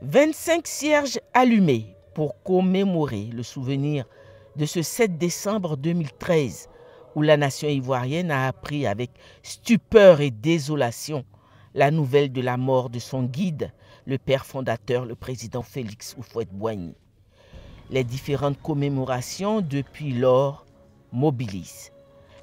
25 cierges allumés pour commémorer le souvenir de ce 7 décembre 2013 où la nation ivoirienne a appris avec stupeur et désolation la nouvelle de la mort de son guide, le père fondateur, le président Félix Houphouët-Boigny. Les différentes commémorations depuis lors mobilisent.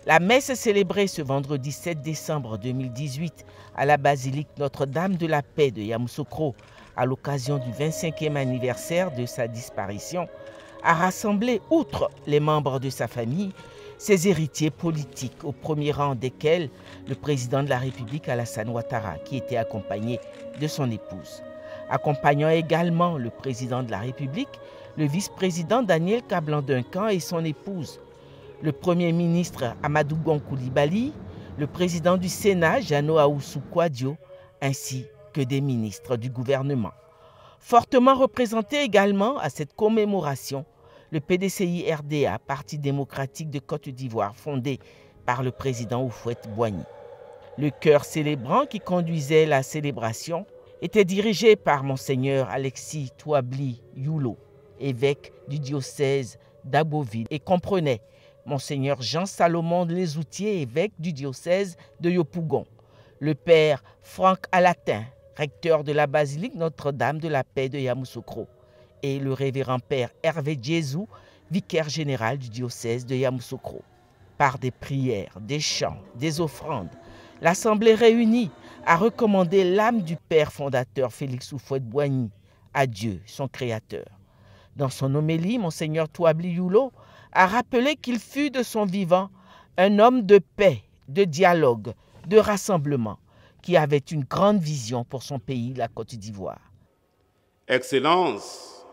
La messe célébrée ce vendredi 7 décembre 2018 à la basilique Notre-Dame de la Paix de Yamoussoukro à l'occasion du 25e anniversaire de sa disparition a rassemblé, outre les membres de sa famille, ses héritiers politiques, au premier rang desquels le président de la République Alassane Ouattara, qui était accompagné de son épouse. Accompagnant également le président de la République, le vice-président Daniel Kablan-Duncan et son épouse, le premier ministre Amadou Gon Coulibaly, le président du Sénat Jeannot Ahoussou-Kouadio, ainsi que des ministres du gouvernement. Fortement représenté également à cette commémoration, le PDCI-RDA, Parti démocratique de Côte d'Ivoire, fondé par le président Houphouët-Boigny. Le chœur célébrant qui conduisait la célébration était dirigé par Monseigneur Alexis Touabli Youlo, évêque du diocèse d'Agboville, et comprenait Monseigneur Jean-Salomon Lesoutier, évêque du diocèse de Yopougon, le père Franck Alatin, recteur de la basilique Notre-Dame de la Paix de Yamoussoukro, et le révérend père Hervé Djezou, vicaire général du diocèse de Yamoussoukro. Par des prières, des chants, des offrandes, l'Assemblée réunie a recommandé l'âme du père fondateur Félix Houphouët-Boigny à Dieu, son créateur. Dans son homélie, Monseigneur Touabli Youlo a rappelé qu'il fut de son vivant un homme de paix, de dialogue, de rassemblement, qui avait une grande vision pour son pays, la Côte d'Ivoire. Excellences,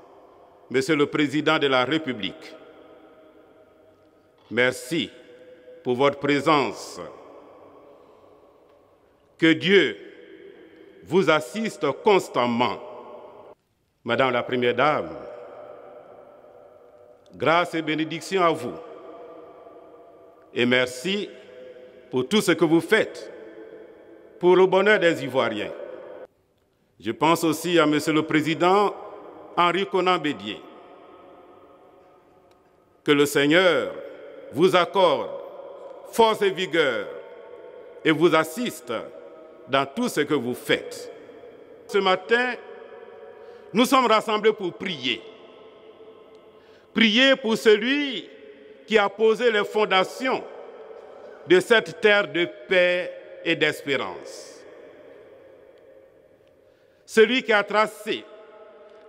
Monsieur le Président de la République, merci pour votre présence. Que Dieu vous assiste constamment. Madame la Première Dame, grâce et bénédiction à vous. Et merci pour tout ce que vous faites pour le bonheur des Ivoiriens. Je pense aussi à Monsieur le Président Henri Konan Bédié. Que le Seigneur vous accorde force et vigueur et vous assiste dans tout ce que vous faites. Ce matin, nous sommes rassemblés pour prier. Prier pour celui qui a posé les fondations de cette terre de paix et d'espérance. Celui qui a tracé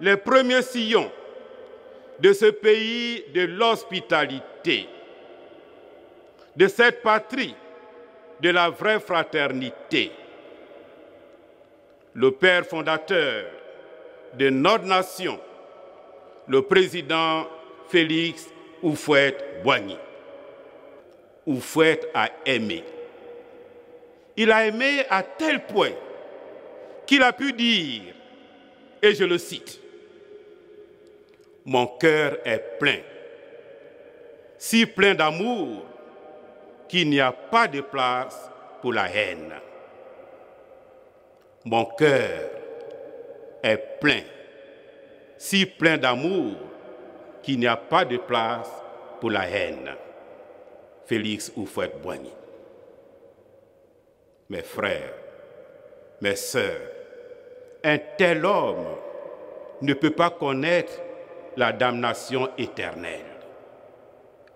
les premiers sillons de ce pays de l'hospitalité, de cette patrie de la vraie fraternité. Le père fondateur de notre nation, le président Félix Houphouët-Boigny. Houphouët a aimé. Il a aimé à tel point qu'il a pu dire, et je le cite, « Mon cœur est plein, si plein d'amour qu'il n'y a pas de place pour la haine. Mon cœur est plein, si plein d'amour qu'il n'y a pas de place pour la haine. » Félix Houphouët-Boigny. Mes frères, mes sœurs, un tel homme ne peut pas connaître la damnation éternelle.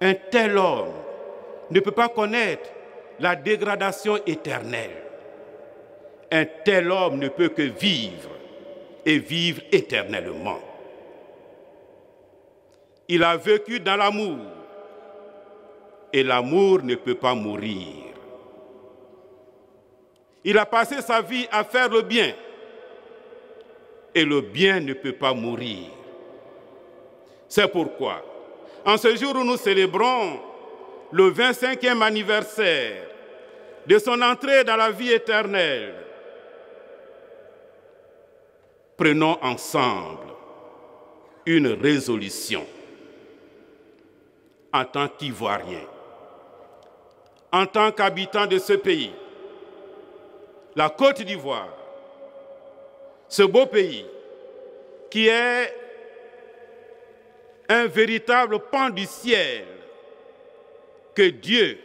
Un tel homme ne peut pas connaître la dégradation éternelle. Un tel homme ne peut que vivre et vivre éternellement. Il a vécu dans l'amour et l'amour ne peut pas mourir. Il a passé sa vie à faire le bien et le bien ne peut pas mourir. C'est pourquoi, en ce jour où nous célébrons le 25e anniversaire de son entrée dans la vie éternelle, prenons ensemble une résolution en tant qu'Ivoiriens, en tant qu'habitants de ce pays, la Côte d'Ivoire, ce beau pays qui est un véritable pan du ciel que Dieu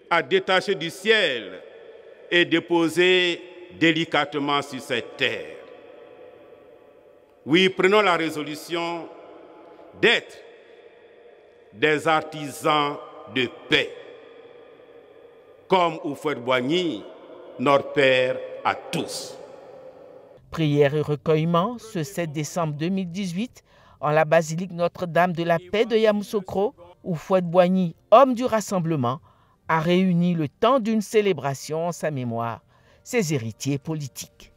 a détaché du ciel et déposé délicatement sur cette terre. Oui, prenons la résolution d'être des artisans de paix, comme Houphouët-Boigny, notre Père à tous. Prière et recueillement ce 7 décembre 2018 en la basilique Notre-Dame de la Paix de Yamoussoukro, où Houphouët-Boigny, homme du rassemblement, a réuni le temps d'une célébration en sa mémoire ses héritiers politiques.